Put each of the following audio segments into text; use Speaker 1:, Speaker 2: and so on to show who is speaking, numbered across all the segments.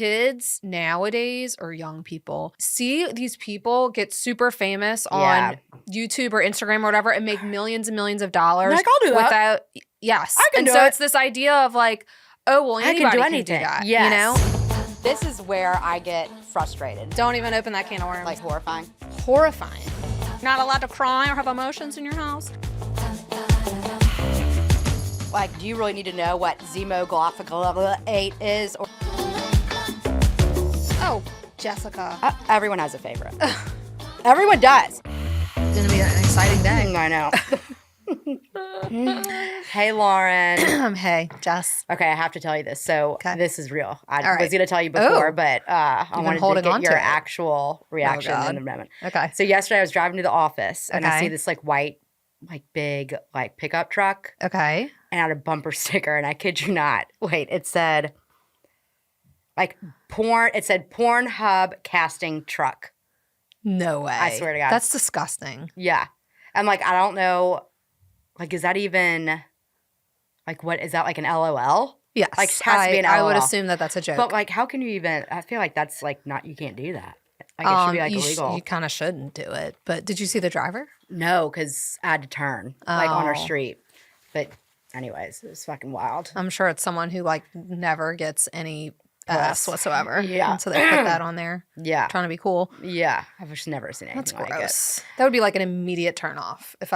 Speaker 1: kids nowadays, or young people, see these people get super famous on YouTube or Instagram or whatever and make millions and millions of dollars.
Speaker 2: Like, I'll do that.
Speaker 1: Yes.
Speaker 2: I can
Speaker 1: and
Speaker 2: do
Speaker 1: so
Speaker 2: it.
Speaker 1: It's this idea of like, oh, well, anybody
Speaker 2: can do
Speaker 1: that.
Speaker 2: Yes.
Speaker 1: You know?
Speaker 2: This is where I get frustrated.
Speaker 1: Don't even open that can of worms.
Speaker 2: Like horrifying.
Speaker 1: Horrifying. Not allowed to cry or have emotions in your house.
Speaker 2: Like, do you really need to know what Zemoglophical 8 is? Or
Speaker 1: Oh, Jessica.
Speaker 2: everyone has a favorite. Everyone does.
Speaker 1: It's going to be an exciting day.
Speaker 2: I know. Hey, Lauren.
Speaker 1: Hey, Jess.
Speaker 2: Okay, I have to tell you this. So this is real. I was going to tell you before, but I wanted to get your actual reaction in a moment.
Speaker 1: Okay.
Speaker 2: So yesterday I was driving to the office and I see this like white, like big, like pickup truck.
Speaker 1: Okay.
Speaker 2: And I had a bumper sticker, and I kid you not. Wait, it said like porn. It said Pornhub casting truck.
Speaker 1: No way.
Speaker 2: I swear to God.
Speaker 1: That's disgusting.
Speaker 2: Yeah. I'm like, I don't know. Like, is that even, like, what, is that like an LOL?
Speaker 1: Yes.
Speaker 2: Like, it has to be an LOL.
Speaker 1: I would assume that that's a joke.
Speaker 2: But, like, how can you even, I feel like that's, like, not, you can't do that. Like, it should be, like, illegal.
Speaker 1: You kind of shouldn't do it. But did you see the driver?
Speaker 2: No, because I had to turn, like, on our street. But anyways, it was fucking wild.
Speaker 1: I'm sure it's someone who, like, never gets any S whatsoever.
Speaker 2: Yeah.
Speaker 1: And so they put that on there.
Speaker 2: Yeah.
Speaker 1: Trying to be cool.
Speaker 2: Yeah. I've just never seen anything
Speaker 1: That's
Speaker 2: like
Speaker 1: gross.
Speaker 2: it.
Speaker 1: That would be, like, an immediate turnoff. If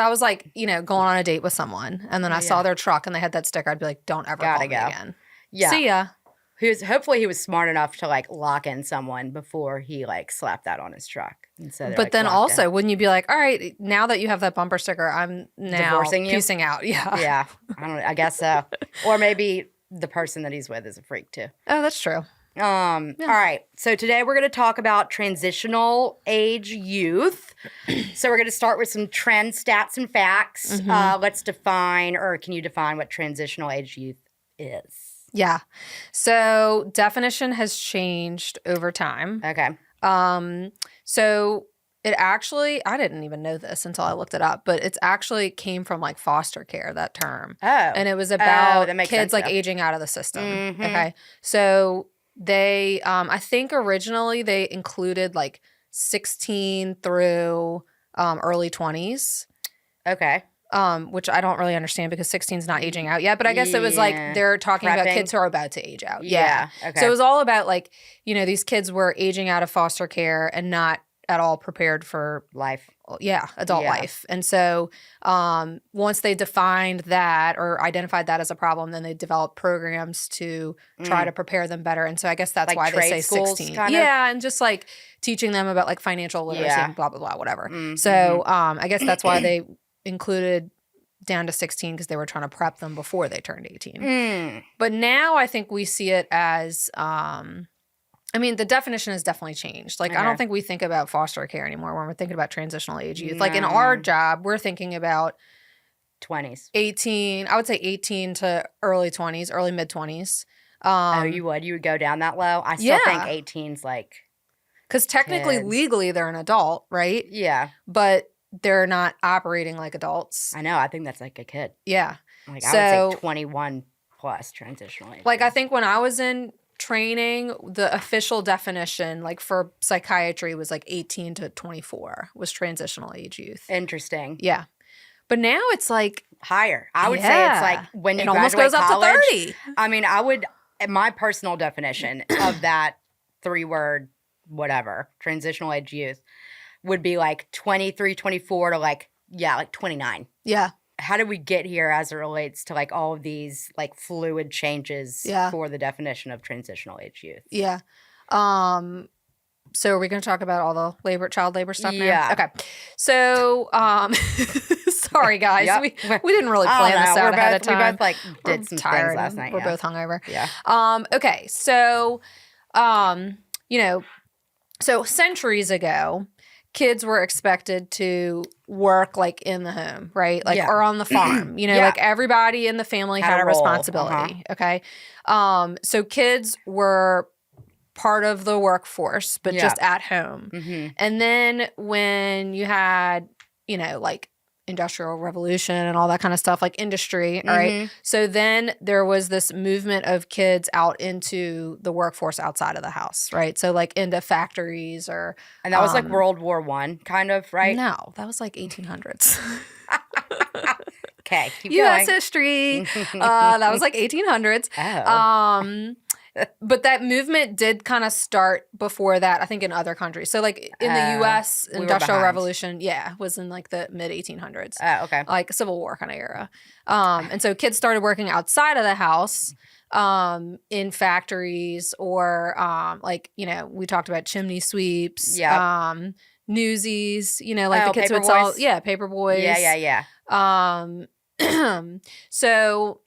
Speaker 1: I was, like, you know, going on a date with someone and then I saw their truck and they had that sticker, I'd be like, don't ever call me again.
Speaker 2: Yeah.
Speaker 1: See ya.
Speaker 2: Hopefully he was smart enough to, like, lock in someone before he, like, slapped that on his truck. And so
Speaker 1: but then also, wouldn't you be like, all right, now that you have that bumper sticker, I'm now
Speaker 2: divorcing you?
Speaker 1: piecing out. Yeah.
Speaker 2: Yeah. I guess so. Or maybe the person that he's with is a freak too.
Speaker 1: Oh, that's true.
Speaker 2: All right. So today we're going to talk about transitional age youth. So we're going to start with some trend stats and facts. Let's define, or can you define what transitional age youth is?
Speaker 1: Yeah. So definition has changed over time.
Speaker 2: Okay.
Speaker 1: So it actually, I didn't even know this until I looked it up, but it's actually came from like foster care, that term.
Speaker 2: Oh.
Speaker 1: And it was about
Speaker 2: that makes
Speaker 1: kids
Speaker 2: sense,
Speaker 1: like
Speaker 2: though.
Speaker 1: aging out of the system. Okay. So they, I think originally they included like 16 through early 20s.
Speaker 2: Okay.
Speaker 1: Which I don't really understand because 16 is not aging out yet. But I guess it was like they're talking about
Speaker 2: Prepping.
Speaker 1: kids who are about to age out.
Speaker 2: Yeah. Okay.
Speaker 1: So it was all about like, you know, these kids were aging out of foster care and not at all prepared for
Speaker 2: life.
Speaker 1: Adult life. And so once they defined that or identified that as a problem, then they developed programs to try to prepare them better. And so I guess that's
Speaker 2: Like
Speaker 1: why they say
Speaker 2: trade schools,
Speaker 1: 16.
Speaker 2: kind of?
Speaker 1: Yeah, and just like teaching them about like financial literacy and blah, blah, blah, whatever.
Speaker 2: Mm-hmm.
Speaker 1: So I guess that's why they included down to 16 because they were trying to prep them before they turned 18. But now I think we see it as I mean, the definition has definitely changed. Like, I don't think we think about foster care anymore when we're thinking about transitional age youth. Like, in our job, we're thinking about
Speaker 2: 20s.
Speaker 1: 18, I would say 18 to early 20s, early mid-20s.
Speaker 2: You would? You would go down that low? I still think 18's like...
Speaker 1: Because technically,
Speaker 2: kids.
Speaker 1: legally, they're an adult, right?
Speaker 2: Yeah.
Speaker 1: But they're not operating like adults.
Speaker 2: I know. I think that's like a kid.
Speaker 1: Yeah.
Speaker 2: Like, I would say 21 plus transitional age.
Speaker 1: Like, I think when I was in training, the official definition, like for psychiatry, was like 18 to 24 was transitional age youth.
Speaker 2: Interesting.
Speaker 1: Yeah. But now it's like
Speaker 2: higher. I would say it's like when you graduate
Speaker 1: almost goes
Speaker 2: college,
Speaker 1: up to 30.
Speaker 2: I mean, my personal definition of that 3-word whatever, transitional age youth, would be like 23, 24 to like 29.
Speaker 1: Yeah.
Speaker 2: How did we get here as it relates to like all of these like fluid changes for the definition of transitional age youth?
Speaker 1: Yeah. So are we going to talk about all the child labor stuff now?
Speaker 2: Yeah.
Speaker 1: Okay. So, sorry guys, we didn't really plan this out ahead of time.
Speaker 2: We both like did some
Speaker 1: tired
Speaker 2: things last night.
Speaker 1: We're both hungover.
Speaker 2: Yeah.
Speaker 1: Okay. So, you know, so centuries ago, kids were expected to work like in the home, right? Like or on the farm. You know, like everybody in the family had a
Speaker 2: role.
Speaker 1: responsibility. Okay. So kids were part of the workforce, but just at home. And then when you had, you know, like Industrial Revolution and all that kind of stuff, like industry. All right. So then there was this movement of kids out into the workforce outside of the house, right? So like into factories or.
Speaker 2: And that was like World War I, kind of, right?
Speaker 1: No, that was like 1800s.
Speaker 2: Okay, keep
Speaker 1: U.S.
Speaker 2: going.
Speaker 1: history. That was like 1800s.
Speaker 2: Oh.
Speaker 1: But that movement did kind of start before that, I think, in other countries. So, like, in the U.S.,
Speaker 2: we were
Speaker 1: Industrial
Speaker 2: behind.
Speaker 1: Revolution, was in, like, the mid-1800s.
Speaker 2: Oh, okay.
Speaker 1: Like, Civil War kind of era. And so kids started working outside of the house in factories or, like, you know, we talked about chimney sweeps, newsies, you know, like the kids would sell. Yeah, paper boys.
Speaker 2: Yeah.
Speaker 1: So...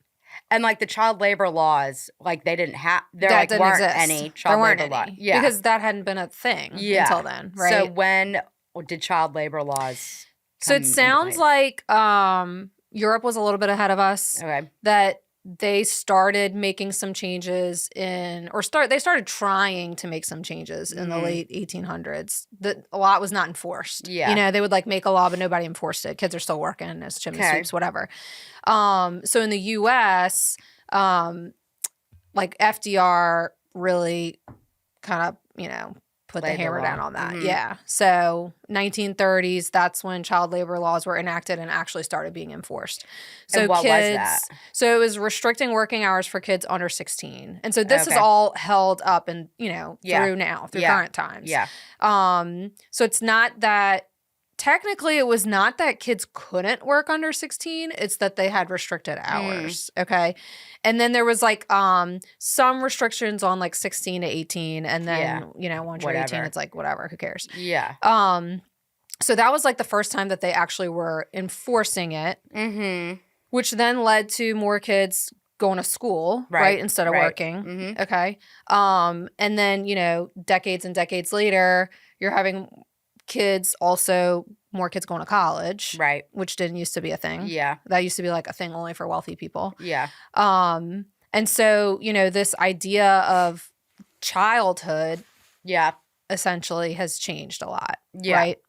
Speaker 2: And like the child labor laws, like they didn't have, there like weren't
Speaker 1: exist.
Speaker 2: any child labor laws.
Speaker 1: Yeah. Because that hadn't been a thing until then, right?
Speaker 2: So when did child labor laws
Speaker 1: So it sounds like Europe was a little bit ahead of us.
Speaker 2: Okay.
Speaker 1: That they started making some changes they started trying to make some changes in the late 1800s. A lot was not enforced.
Speaker 2: Yeah.
Speaker 1: You know, they would like make a law, but nobody enforced it. Kids are still working as chimney sweeps, whatever. So in the U.S., like FDR really kind of, you know, put the hammer down on that. Yeah. So 1930s, that's when child labor laws were enacted and actually started being enforced. So
Speaker 2: and what
Speaker 1: kids,
Speaker 2: was that?
Speaker 1: So it was restricting working hours for kids under 16. And so this is all held up and, you know, through current times.
Speaker 2: Yeah.
Speaker 1: So it's not that technically it was not that kids couldn't work under 16, it's that they had restricted hours. Okay. And then there was like some restrictions on like 16 to 18 and then you know, once you're 18 it's like whatever, who cares.
Speaker 2: Yeah.
Speaker 1: So that was like the first time that they actually were enforcing it, which then led to more kids going to school, right, instead of working. Okay. And then, you know, decades and decades later, you're having kids also, more kids going to college,
Speaker 2: right,
Speaker 1: which didn't used to be a thing.
Speaker 2: Yeah.
Speaker 1: That used to be like a thing only for wealthy people.
Speaker 2: Yeah.
Speaker 1: And so, you know, this idea of childhood essentially has changed a lot, right?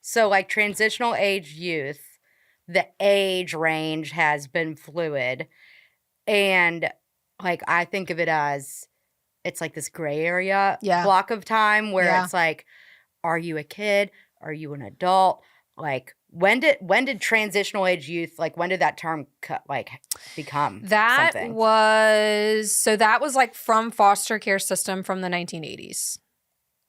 Speaker 2: So like transitional age youth, the age range has been fluid. And like I think of it as it's like this gray area block of time where it's like, are you a kid? Are you an adult? Like when did transitional age youth, like when did that term become
Speaker 1: that
Speaker 2: something?
Speaker 1: That was like from foster care system from the 1980s.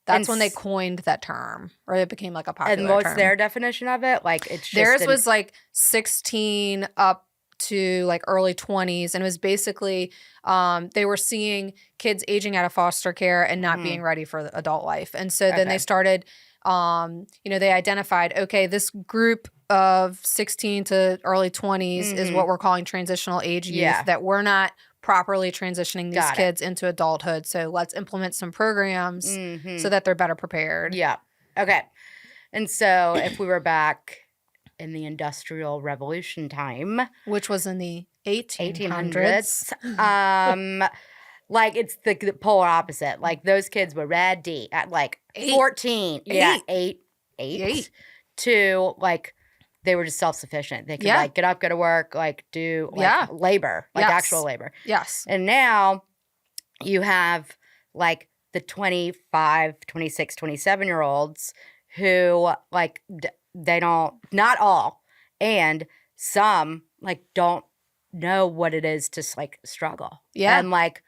Speaker 1: That's when they coined that term, or it became like a popular term.
Speaker 2: And what's their definition of it? Like it's just
Speaker 1: theirs was like 16 up to like early 20s, and it was basically they were seeing kids aging out of foster care and not being ready for adult life. And so then they started you know, they identified, okay, this group of 16 to early 20s is what we're calling transitional age youth, that we're not properly transitioning these kids into adulthood. So let's implement some programs so that they're better prepared.
Speaker 2: Yeah. Okay. And so if we were back in the Industrial Revolution time,
Speaker 1: which was in the 1800s.
Speaker 2: Like it's the polar opposite. Like those kids were ready at like 14. Eight. To like they were just self-sufficient. They could like get up, go to work, like do like labor, like actual labor.
Speaker 1: Yes.
Speaker 2: And now you have like the 25, 26, 27-year-olds who like they don't, not all, and some like don't know what it is to like struggle. Yeah. And like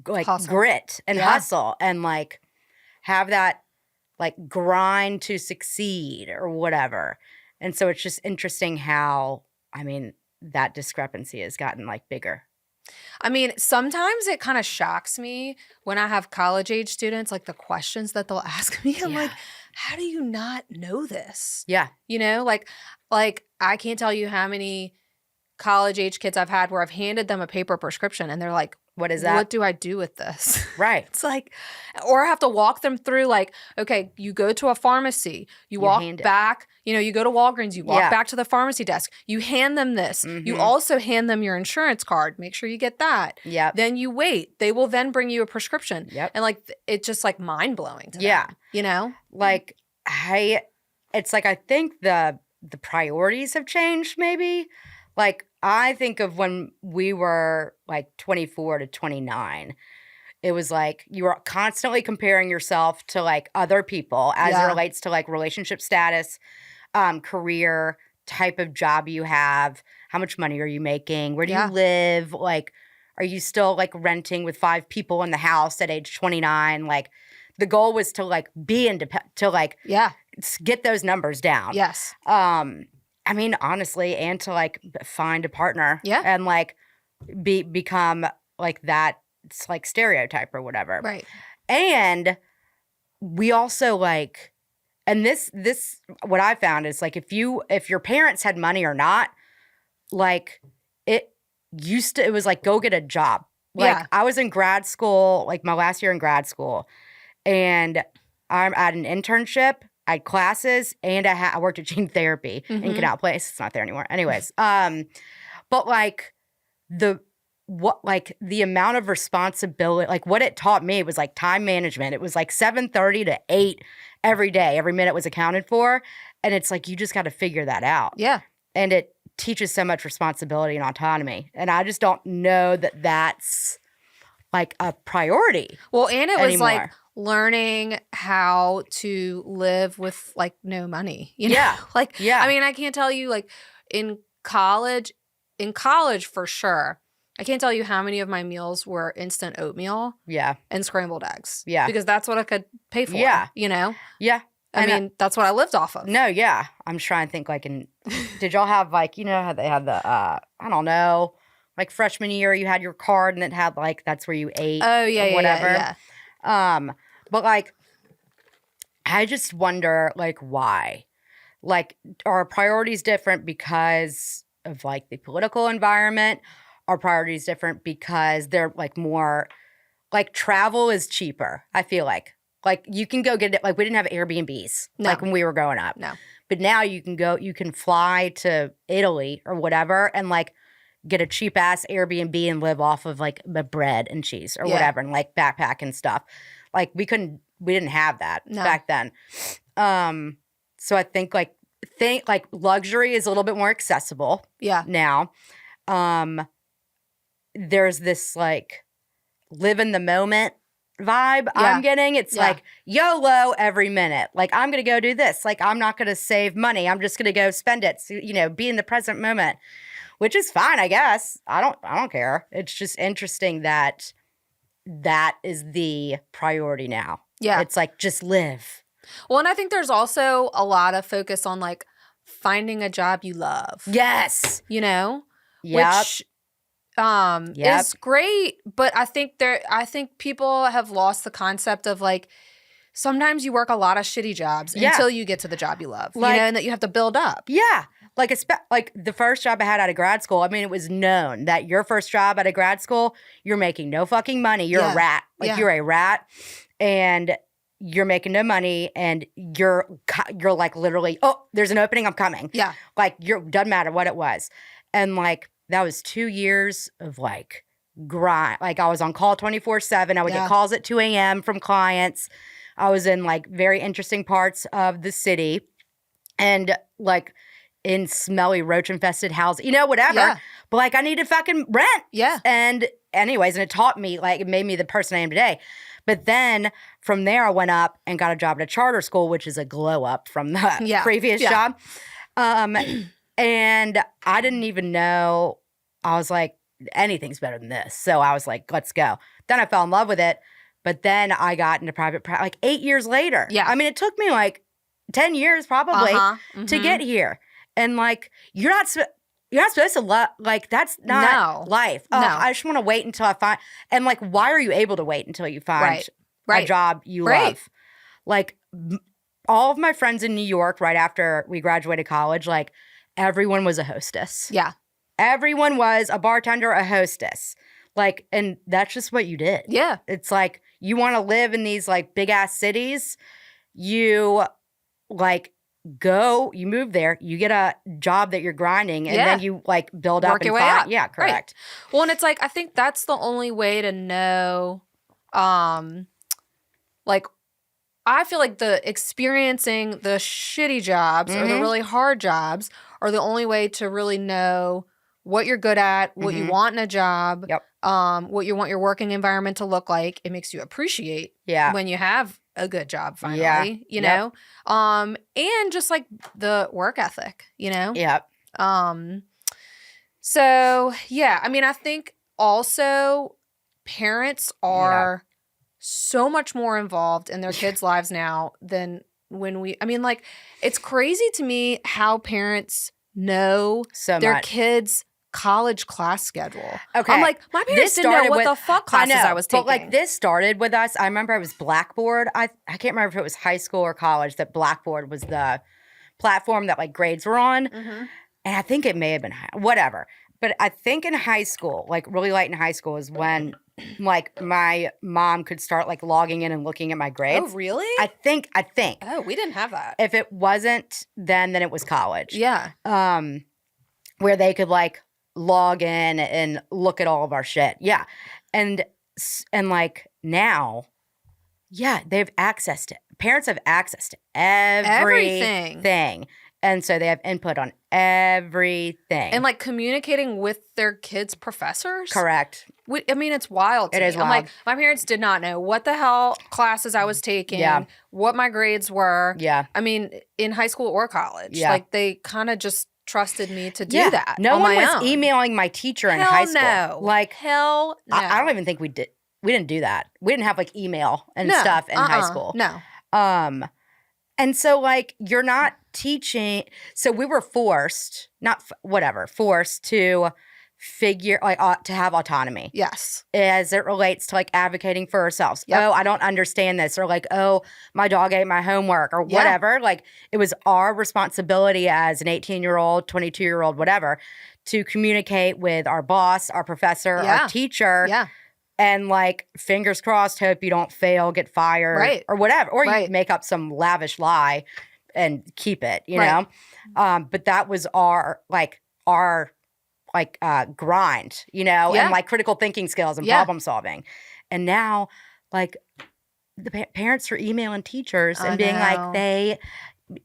Speaker 2: hustle. Grit and hustle and like have that like grind to succeed or whatever. And so it's just interesting how, I mean, that discrepancy has gotten like bigger.
Speaker 1: I mean, sometimes it kind of shocks me when I have college age students, like the questions that they'll ask me. I'm like, how do you not know this?
Speaker 2: Yeah.
Speaker 1: You know, like I can't tell you how many college age kids I've had where I've handed them a paper prescription and they're like,
Speaker 2: what is that?
Speaker 1: What do I do with this?
Speaker 2: Right.
Speaker 1: It's like, or I have to walk them through like, okay, you go to a pharmacy, you walk back, you know, you go to Walgreens, you walk back to the pharmacy desk, you hand them this. You also hand them your insurance card. Make sure you get that.
Speaker 2: Yeah.
Speaker 1: Then you wait. They will then bring you a prescription. Yep. And like, it's just like mind blowing to them. You know?
Speaker 2: Like, it's like, I think the the priorities have changed maybe. Like, I think of when we were like 24 to 29. It was like you were constantly comparing yourself to like other people as it relates to like relationship status, career, type of job you have, how much money are you making, where do you live, like, are you still like renting with 5 people in the house at age 29? Like, the goal was to like be independent, to like get those numbers down.
Speaker 1: Yes.
Speaker 2: I mean, honestly, and to like find a partner and like become like that. It's like stereotype or whatever.
Speaker 1: Right.
Speaker 2: And we also like, and this what I found is like if your parents had money or not, like it was like go get a job. Like I was in grad school, like my last year in grad school, and I'm at an internship, I had classes, and I worked at gene therapy in Canal Place. It's not there anymore. Anyways, but like the amount of responsibility, like what it taught me was like time management. It was like 7:30 to 8 every day. Every minute was accounted for. And it's like, you just got to figure that out.
Speaker 1: Yeah.
Speaker 2: And it teaches so much responsibility and autonomy. And I just don't know that that's like a priority.
Speaker 1: Well, and it was
Speaker 2: anymore.
Speaker 1: like learning how to live with like no money. You know? Like, I mean, I can't tell you like in college for sure, I can't tell you how many of my meals were instant oatmeal and scrambled eggs. Yeah. Because that's what I could pay for. Yeah. You know? Yeah. I mean, that's what I lived off of.
Speaker 2: No, yeah. I'm trying to think like did y'all have like, you know how they had the, I don't know, like freshman year you had your card and it had like, that's where you ate.
Speaker 1: Oh, yeah,
Speaker 2: whatever.
Speaker 1: Yeah.
Speaker 2: But like, I just wonder like why? Like, are our priorities different because of like the political environment? Our priorities different because they're like more like travel is cheaper. I feel like you can go get it. Like we didn't have Airbnbs like when we were growing up.
Speaker 1: No,
Speaker 2: but now you can fly to Italy or whatever and like get a cheap ass Airbnb and live off of like the bread and cheese or whatever and like backpack and stuff. Like we didn't have that back then. So I think like luxury is a little bit more accessible. Now. There's this like live in the moment vibe I'm getting. It's like YOLO every minute. Like I'm going to go do this. Like I'm not going to save money. I'm just going to go spend it. So, you know, be in the present moment, which is fine, I guess. I don't care. It's just interesting that is the priority now. Yeah. It's like just live.
Speaker 1: Well, and I think there's also a lot of focus on like finding a job you love.
Speaker 2: Yes.
Speaker 1: You know?
Speaker 2: Yep.
Speaker 1: Which is great, but I think people have lost the concept of like sometimes you work a lot of shitty jobs until you get to the job you love, like, you know, and that you have to build up.
Speaker 2: Yeah. Like the first job I had out of grad school, I mean, it was known that your first job out of grad school, you're making no fucking money. You're a rat. Like you're a rat and you're making no money and you're like literally, oh, there's an opening, I'm coming. Yeah. Like doesn't matter what it was. And like, that was 2 years of like grind. Like I was on call 24/7. I would get calls at 2 a.m. from clients. I was in like very interesting parts of the city and like in smelly roach infested houses, you know, whatever. Yeah. But like I needed fucking rent. Yeah. And anyways, and it taught me, like it made me the person I am today. But then from there I went up and got a job at a charter school, which is a glow up from the previous job. And I didn't even know, I was like, anything's better than this. So I was like, let's go. Then I fell in love with it. But then I got into private practice like 8 years later. Yeah. I mean, it took me like 10 years probably to get here. And like, you're not supposed to like, that's not life. No. I just want to wait until I find, and like, why are you able to wait until you find a job you love? Like all of my friends in New York right after we graduated college, like everyone was a hostess. Yeah. Everyone was a bartender, a hostess. Like, and that's just what you did. Yeah. It's like, you want to live in these like big ass cities, you like you move there, you get a job that you're grinding, and then you like build up and
Speaker 1: your way up.
Speaker 2: Yeah, correct.
Speaker 1: Right. Well, and it's like, I think that's the only way to know, like I feel like the experiencing the shitty jobs or the really hard jobs are the only way to really know what you're good at, what you want in a job, what you want your working environment to look like. It makes you appreciate when you have a good job finally, you know? And just like the work ethic, you know? So, yeah, I mean, I think also parents are so much more involved in their kids' lives now than when I mean, like, it's crazy to me how parents know their kids' college class schedule. Okay. I'm like, my parents didn't know what the fuck classes I was taking.
Speaker 2: But, like, this started with us. I remember it was Blackboard. I can't remember if it was high school or college that Blackboard was the platform that, like, grades were on. And I think it may have been whatever. But I think in high school, like, really late in high school is when, like, my mom could start, like, logging in and looking at my grades.
Speaker 1: Oh, really?
Speaker 2: I think.
Speaker 1: Oh, we didn't have that.
Speaker 2: If it wasn't then it was college.
Speaker 1: Yeah.
Speaker 2: Where they could, like, log in and look at all of our shit. Yeah. And like, now, they have access to, parents have access to everything. And so they have input on everything.
Speaker 1: And, like, communicating with their kids' professors?
Speaker 2: Correct.
Speaker 1: I mean, it's wild to me.
Speaker 2: It is wild.
Speaker 1: I'm like, my parents did not know what the hell classes I was taking, what my grades were.
Speaker 2: Yeah.
Speaker 1: I mean, in high school or college.
Speaker 2: Yeah.
Speaker 1: Like, they kind of just trusted me to do that
Speaker 2: No
Speaker 1: on
Speaker 2: one
Speaker 1: my
Speaker 2: was
Speaker 1: own.
Speaker 2: emailing my teacher in high school.
Speaker 1: No.
Speaker 2: Like,
Speaker 1: hell no.
Speaker 2: I don't even think we did. We didn't do that. We didn't have, like, email and stuff in high school.
Speaker 1: No.
Speaker 2: And so, like, you're not teaching. So we were forced, forced to figure, like, to have autonomy.
Speaker 1: Yes.
Speaker 2: As it relates to, like, advocating for ourselves.
Speaker 1: Yep.
Speaker 2: Oh, I don't understand this. Or, like, oh, my dog ate my homework or whatever. Like, it was our responsibility as an 18-year-old, 22-year-old, whatever, to communicate with our boss, our professor, our teacher.
Speaker 1: Yeah.
Speaker 2: And, like, fingers crossed, hope you don't fail, get fired, or whatever. Or you make up some lavish lie and keep it, you know? But that was our grind, you know? And, like, critical thinking skills and problem solving. And now, like, the parents are emailing teachers and being like, they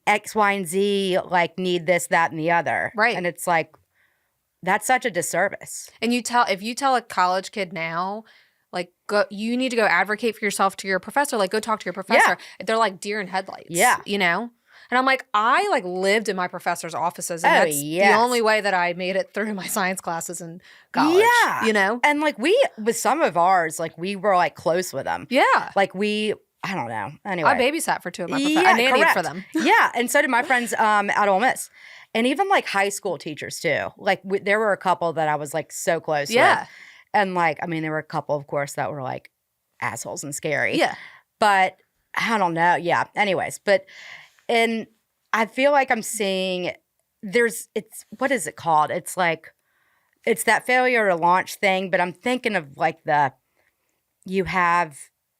Speaker 2: X, Y, and Z, like, need this, that, and the other.
Speaker 1: Right.
Speaker 2: And it's like, that's such a disservice.
Speaker 1: And if you tell a college kid now, like, you need to go advocate for yourself to your professor, like, go talk to your professor. They're like deer in headlights.
Speaker 2: Yeah.
Speaker 1: You know? And I'm like, I, like, lived in my professor's offices. And that's the only way that I made it through my science classes in college. Yeah. You know?
Speaker 2: And, like, with some of ours, like, we were, like, close with them.
Speaker 1: Yeah.
Speaker 2: Like, I don't know. Anyway.
Speaker 1: I babysat for two of my professors. I nannied for them.
Speaker 2: Yeah. And so did my friends at Ole Miss. And even, like, high school teachers, too. Like, there were a couple that I was, like, so close with. And, like, I mean, there were a couple, of course, that were, like, assholes and scary.
Speaker 1: Yeah.
Speaker 2: But I don't know. Yeah. Anyways. And I feel like I'm seeing what is it called? It's, like, it's that failure to launch thing. But I'm thinking of, like, you have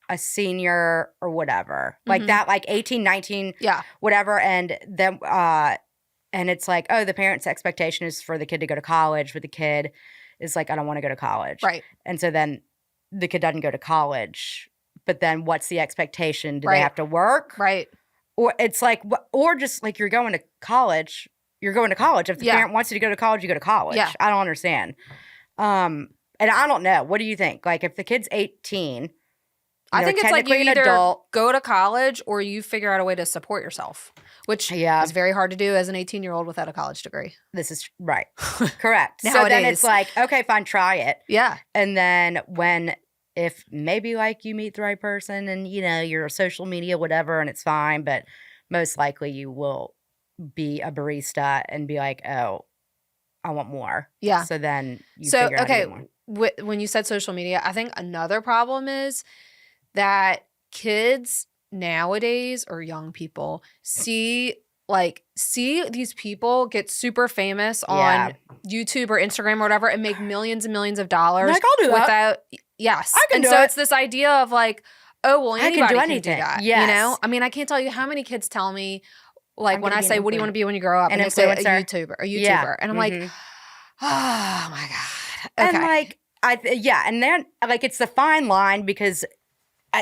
Speaker 2: a senior or whatever. Like, that, like, 18, 19, whatever. And then, and it's like, oh, the parent's expectation is for the kid to go to college, but the kid is like, I don't want to go to college.
Speaker 1: Right.
Speaker 2: And so then the kid doesn't go to college. But then what's the expectation? Do they have to work?
Speaker 1: Right.
Speaker 2: Or it's like, or just like you're going to college. You're going to college. If the parent wants you to go to college, you go to college.
Speaker 1: Yeah.
Speaker 2: I don't understand. And I don't know. What do you think? Like, if the kid's 18,
Speaker 1: I think it's like you
Speaker 2: an
Speaker 1: either
Speaker 2: adult,
Speaker 1: go to college or you figure out a way to support yourself, which is very hard to do as an 18-year-old without a college degree.
Speaker 2: This is right. Correct.
Speaker 1: Nowadays.
Speaker 2: So then it's like, okay, fine, try it.
Speaker 1: Yeah.
Speaker 2: And then if maybe, like, you meet the right person and, you know, you're social media, whatever, and it's fine, but most likely you will be a barista and be like, oh, I want more.
Speaker 1: Yeah.
Speaker 2: So then you figure out how to get more.
Speaker 1: When you said social media, I think another problem is that kids nowadays, or young people, see these people get super famous on YouTube or Instagram or whatever and make millions and millions of dollars.
Speaker 2: Like, I'll do that.
Speaker 1: Yes.
Speaker 2: I can do
Speaker 1: so
Speaker 2: it.
Speaker 1: It's this idea of, like, oh, well, anybody can do that.
Speaker 2: Yes.
Speaker 1: You know? I mean, I can't tell you how many kids tell me, like, when I say, what do you want to be when you grow up?
Speaker 2: And
Speaker 1: they say a
Speaker 2: influencer.
Speaker 1: YouTuber.
Speaker 2: Yeah.
Speaker 1: And I'm like, oh, my God. Okay.
Speaker 2: And, like, and then, like, it's the fine line because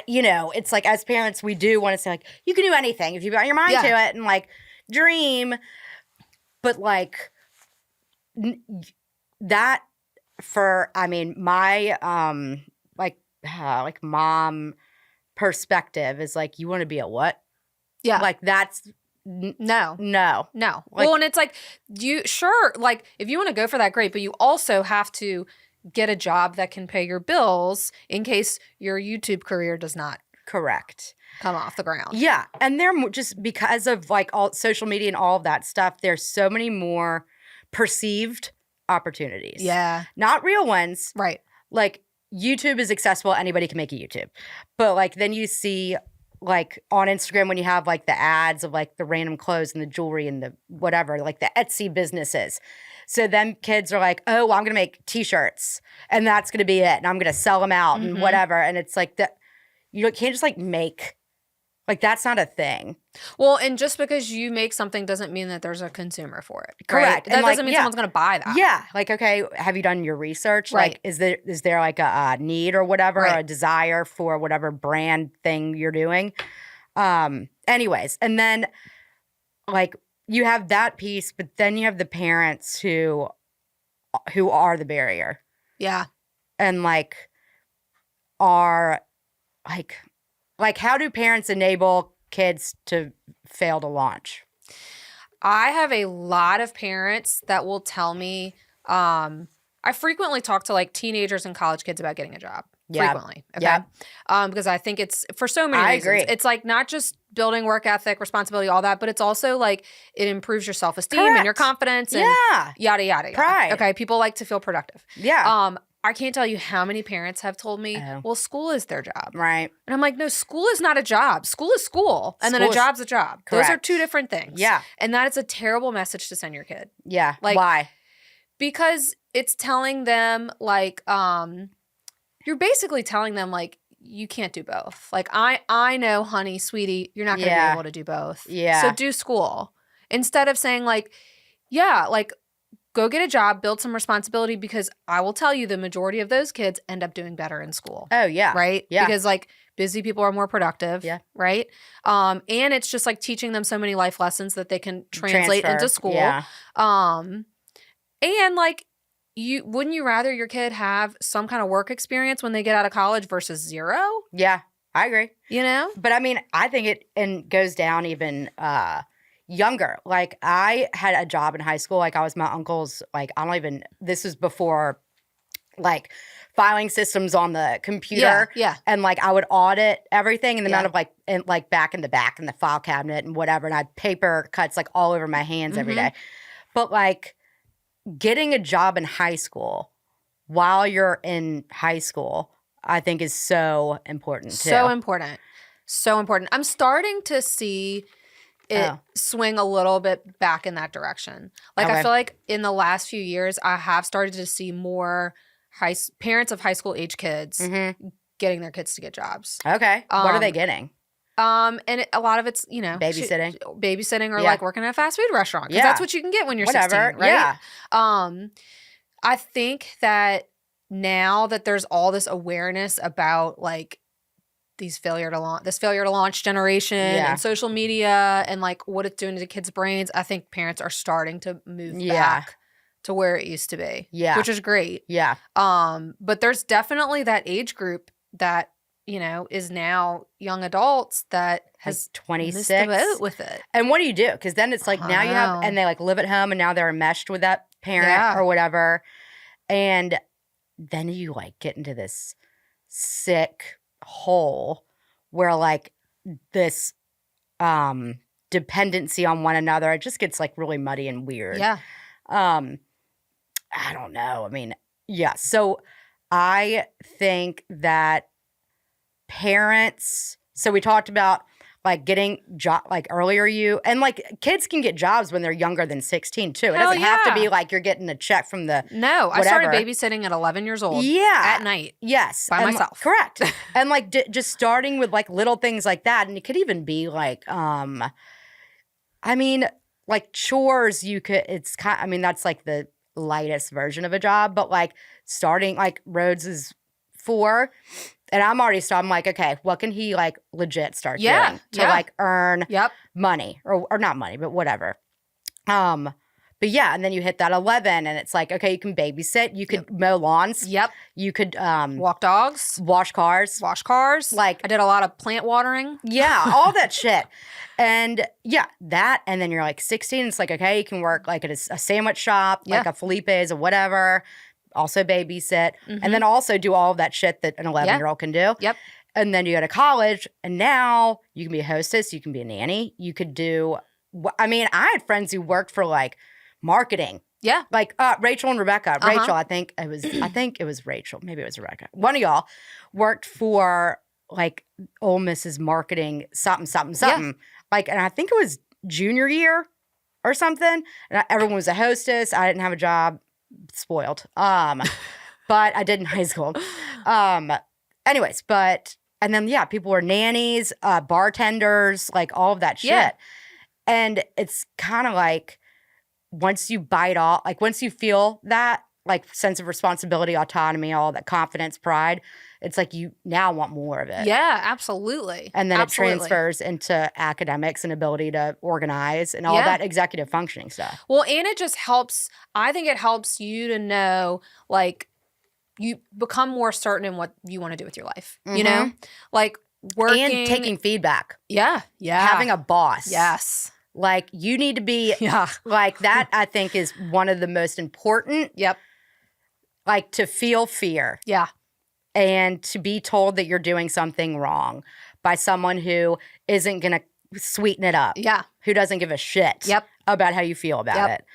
Speaker 2: you know, it's like as parents, we do want to say like, you can do anything if you got your mind to it and like dream. But like that for, I mean, my like mom perspective is like, you want to be a what?
Speaker 1: Yeah.
Speaker 2: Like that's
Speaker 1: No.
Speaker 2: no.
Speaker 1: Like,
Speaker 2: well,
Speaker 1: and it's like, like if you want to go for that, great. But you also have to get a job that can pay your bills in case your YouTube career does not
Speaker 2: correct.
Speaker 1: come off the ground.
Speaker 2: Yeah. And they're just because of like all social media and all of that stuff, there's so many more perceived opportunities.
Speaker 1: Yeah.
Speaker 2: Not real ones.
Speaker 1: Right.
Speaker 2: Like YouTube is accessible. Anybody can make a YouTube. But like then you see like on Instagram when you have like the ads of like the random clothes and the jewelry and the whatever, like the Etsy businesses. So then kids are like, oh, well, I'm going to make T-shirts and that's going to be it. And I'm going to sell them out and whatever. And it's like that you can't just like make, like that's not a thing.
Speaker 1: Well, and just because you make something doesn't mean that there's a consumer for it.
Speaker 2: Correct.
Speaker 1: Right? That doesn't mean someone's going to buy that.
Speaker 2: Yeah. Like, okay, have you done your research?
Speaker 1: Right.
Speaker 2: Like, is there like a need or whatever, or a desire for whatever brand thing you're doing? Anyways, and then like you have that piece, but then you have the parents who are the barrier.
Speaker 1: Yeah.
Speaker 2: And like are like how do parents enable kids to fail to launch?
Speaker 1: I have a lot of parents that will tell me, I frequently talk to like teenagers and college kids about getting a job.
Speaker 2: Yeah.
Speaker 1: Frequently. Okay. Yeah. Because I think it's for so many reasons.
Speaker 2: Agree.
Speaker 1: It's like not just building work ethic, responsibility, all that, but it's also like it improves your self-esteem and your confidence and yada, yada, yada.
Speaker 2: Pride.
Speaker 1: Okay. People like to feel productive.
Speaker 2: Yeah.
Speaker 1: I can't tell you how many parents have told me, well, school is their job.
Speaker 2: Right.
Speaker 1: And I'm like, no, school is not a job. School is school. And then a job's a job.
Speaker 2: Correct.
Speaker 1: Those are two different things.
Speaker 2: Yeah.
Speaker 1: And that is a terrible message to send your kid.
Speaker 2: Yeah.
Speaker 1: Like,
Speaker 2: why?
Speaker 1: Because it's telling them like, you're basically telling them like, you can't do both. Like, I know, honey, sweetie, you're not going to be able to do both.
Speaker 2: Yeah.
Speaker 1: So do school. Instead of saying like, yeah, like, go get a job, build some responsibility, because I will tell you the majority of those kids end up doing better in school.
Speaker 2: Oh, yeah.
Speaker 1: Right?
Speaker 2: Yeah.
Speaker 1: Because like busy people are more productive.
Speaker 2: Yeah.
Speaker 1: Right? And it's just like teaching them so many life lessons that they can translate into school.
Speaker 2: Yeah.
Speaker 1: And like wouldn't you rather your kid have some kind of work experience when they get out of college versus zero?
Speaker 2: Yeah. I agree.
Speaker 1: You know?
Speaker 2: But I mean, I think it goes down even younger. Like I had a job in high school. Like I was my uncle's, like this was before like filing systems on the computer.
Speaker 1: Yeah.
Speaker 2: And like I would audit everything and the amount of like back in the file cabinet and whatever. And I had paper cuts like all over my hands every day. But like getting a job in high school while you're in high school, I think is so important too.
Speaker 1: So important. So important. I'm starting to see it swing a little bit back in that direction. Like I feel like in the last few years, I have started to see more parents of high school age kids getting their kids to get jobs.
Speaker 2: Okay. What are they getting?
Speaker 1: And a lot of it's, you know, babysitting or like working at a fast food restaurant. Because that's what you can get when you're 16, right?
Speaker 2: Yeah.
Speaker 1: I think that now that there's all this awareness about like this failure to launch generation and social media and like what it's doing to kids' brains, I think parents are starting to move back to where it used to be. Yeah. Which is great.
Speaker 2: Yeah.
Speaker 1: But there's definitely that age group that, you know, is now young adults that has
Speaker 2: 26
Speaker 1: missed the boat with it.
Speaker 2: And what do you do? Because then it's like now you have, and they like live at home and now they're enmeshed with that parent or whatever. And then you like get into this sick hole where like this dependency on one another, it just gets like really muddy and weird.
Speaker 1: Yeah.
Speaker 2: I don't know. I mean, yeah. So I think that parents, so we talked about like getting like earlier and like kids can get jobs when they're younger than 16 too. It doesn't have to be like you're getting a check from the
Speaker 1: No, I started babysitting at 11 years old.
Speaker 2: Yeah.
Speaker 1: At night.
Speaker 2: Yes.
Speaker 1: By myself.
Speaker 2: Correct. And like just starting with like little things like that. And it could even be like, I mean, like chores that's like the lightest version of a job, but like starting like Rhodes is 4. And I'm like, okay, what can he like legit start
Speaker 1: Yeah,
Speaker 2: doing to
Speaker 1: yeah.
Speaker 2: like earn
Speaker 1: Yep.
Speaker 2: money or not money, but whatever. But yeah, and then you hit that 11 and it's like, okay, you can babysit, you could mow lawns.
Speaker 1: Yep.
Speaker 2: You could
Speaker 1: Walk dogs.
Speaker 2: wash cars.
Speaker 1: Wash cars.
Speaker 2: Like
Speaker 1: I did a lot of plant watering.
Speaker 2: Yeah, all that shit. And yeah, that. And then you're like 16. It's like, okay, you can work like at a sandwich shop, like a Felipe's or whatever. Also babysit. And then also do all of that shit that an 11-year-old can do.
Speaker 1: Yep.
Speaker 2: And then you go to college and now you can be a hostess. You can be a nanny. You could do, I mean, I had friends who worked for like marketing.
Speaker 1: Yeah.
Speaker 2: Like Rachel and Rebecca. Rachel, I think it was Rachel. Maybe it was Rebecca. One of y'all worked for like Ole Miss's marketing something. Yeah. Like, and I think it was junior year or something. And everyone was a hostess. I didn't have a job. Spoiled. But I did in high school. Anyways, and then yeah, people were nannies, bartenders, like all of that shit.
Speaker 1: Yeah.
Speaker 2: And it's kind of like once you bite off, like once you feel that like sense of responsibility, autonomy, all that confidence, pride, it's like you now want more of it.
Speaker 1: Yeah, absolutely.
Speaker 2: And then it transfers into academics and ability to organize and all that executive functioning stuff.
Speaker 1: Well, and it just helps, I think it helps you to know, like, you become more certain in what you want to do with your life, you know? Like working.
Speaker 2: And taking feedback.
Speaker 1: Yeah. Yeah.
Speaker 2: Having a boss.
Speaker 1: Yes.
Speaker 2: Like you need to be like that, I think is one of the most important.
Speaker 1: Yep.
Speaker 2: Like to feel fear.
Speaker 1: Yeah.
Speaker 2: And to be told that you're doing something wrong by someone who isn't going to sweeten it up.
Speaker 1: Yeah.
Speaker 2: Who doesn't give a shit about how you feel about it.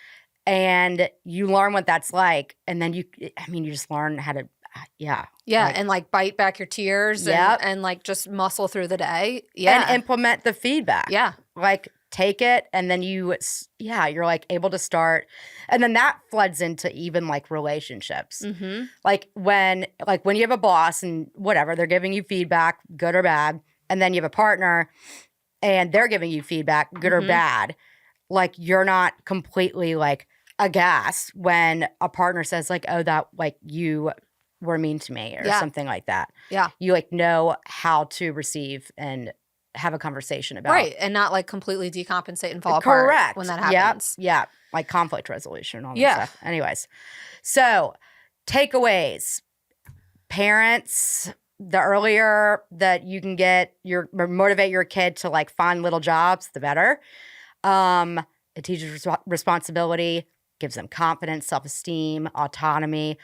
Speaker 2: And you learn what that's like. And then you just learn how to,
Speaker 1: Yeah. And like bite back your tears and like just muscle through the day. Yeah.
Speaker 2: And implement the feedback.
Speaker 1: Yeah.
Speaker 2: Like take it and then you're like able to start. And then that floods into even like relationships. Like when you have a boss and whatever, they're giving you feedback, good or bad. And then you have a partner and they're giving you feedback, good or bad. Like you're not completely like aghast when a partner says like, oh, that like you were mean to me or something like that.
Speaker 1: Yeah.
Speaker 2: You like know how to receive and have a conversation about.
Speaker 1: Right. And not like completely decompensate and fall apart when that happens.
Speaker 2: Yeah. Like conflict resolution and all that stuff. Anyways. So takeaways. Parents, the earlier that you can motivate your kid to like find little jobs, the better. It teaches responsibility, gives them confidence, self-esteem, autonomy,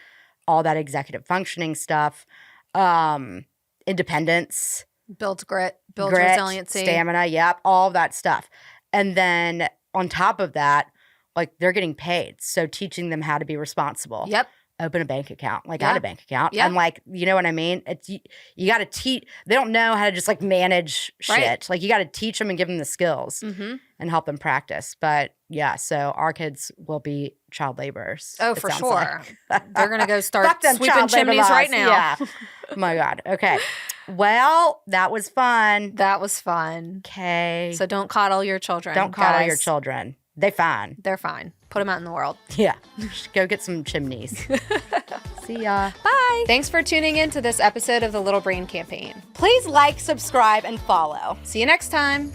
Speaker 2: all that executive functioning stuff, independence.
Speaker 1: Builds grit, resiliency.
Speaker 2: Stamina, all of that stuff. And then on top of that, like they're getting paid. So teaching them how to be responsible.
Speaker 1: Yep.
Speaker 2: Open a bank account. Like I had a bank account. Yeah. And like, you know what I mean? It's you got to teach. They don't know how to just like manage shit. Right. Like you got to teach them and give them the skills and help them practice. But yeah, so our kids will be child laborers.
Speaker 1: Oh, for sure. Like. They're going to go start sweeping chimneys right now.
Speaker 2: Yeah. Oh my God. Okay. Well, that was fun.
Speaker 1: That was fun.
Speaker 2: Okay.
Speaker 1: So don't coddle your children.
Speaker 2: Don't coddle your children. They're fine.
Speaker 1: They're fine. Put them out in the world.
Speaker 2: Yeah. Go get some chimneys. See ya.
Speaker 1: Bye. Thanks for tuning in to this episode of the Little Brain Campaign.
Speaker 2: Please like, subscribe, and follow.
Speaker 1: See you next time.